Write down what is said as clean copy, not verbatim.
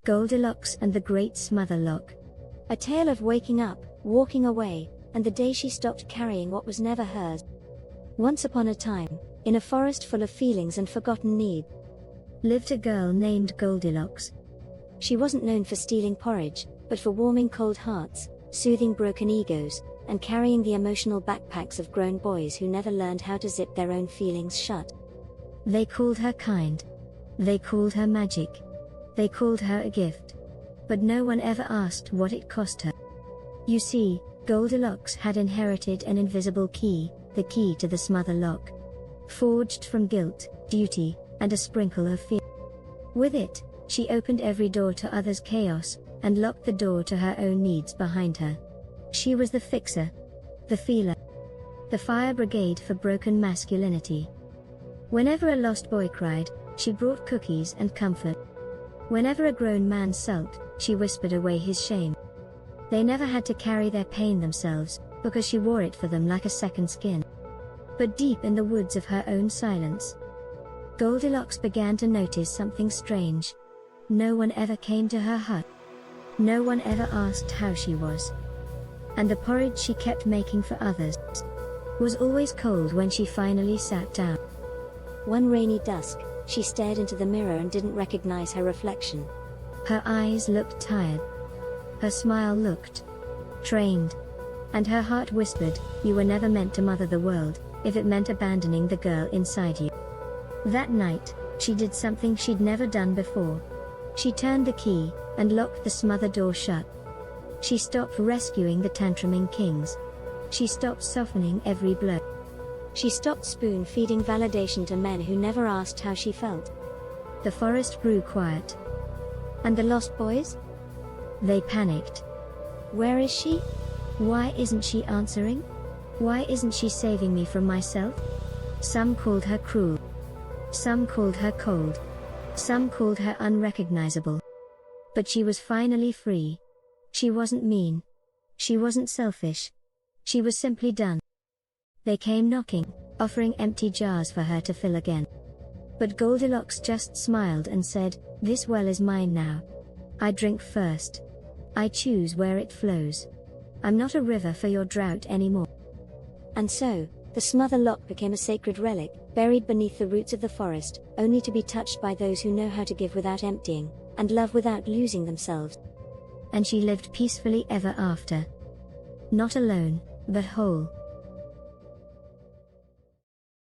Goldilocks and the Great Smother Lock. A tale of waking up, walking away, and the day she stopped carrying what was never hers. Once upon a time, in a forest full of feelings and forgotten need, lived a girl named Goldilocks. She wasn't known for stealing porridge, but for warming cold hearts, soothing broken egos, and carrying the emotional backpacks of grown boys who never learned how to zip their own feelings shut. They called her kind. They called her magic. They called her a gift. But no one ever asked what it cost her. You see, Goldilocks had inherited an invisible key, the key to the Smother Lock. Forged from guilt, duty, and a sprinkle of fear. With it, she opened every door to others' chaos, and locked the door to her own needs behind her. She was the fixer, the feeler, the fire brigade for broken masculinity. Whenever a lost boy cried, she brought cookies and comfort. Whenever a grown man sulked, she whispered away his shame. They never had to carry their pain themselves, because she wore it for them like a second skin. But deep in the woods of her own silence, Goldilocks began to notice something strange. No one ever came to her hut. No one ever asked how she was. And the porridge she kept making for others was always cold when she finally sat down. One rainy dusk, she stared into the mirror and didn't recognize her reflection. Her eyes looked tired. Her smile looked trained. And her heart whispered, "You were never meant to mother the world, if it meant abandoning the girl inside you." That night, she did something she'd never done before. She turned the key, and locked the smother door shut. She stopped rescuing the tantruming kings. She stopped softening every blow. She stopped spoon-feeding validation to men who never asked how she felt. The forest grew quiet. And the lost boys? They panicked. Where is she? Why isn't she answering? Why isn't she saving me from myself? Some called her cruel. Some called her cold. Some called her unrecognizable. But she was finally free. She wasn't mean. She wasn't selfish. She was simply done. They came knocking, offering empty jars for her to fill again. But Goldilocks just smiled and said, "This well is mine now. I drink first. I choose where it flows. I'm not a river for your drought anymore." And so, the Smother Lock became a sacred relic, buried beneath the roots of the forest, only to be touched by those who know how to give without emptying, and love without losing themselves. And she lived peacefully ever after. Not alone, but whole.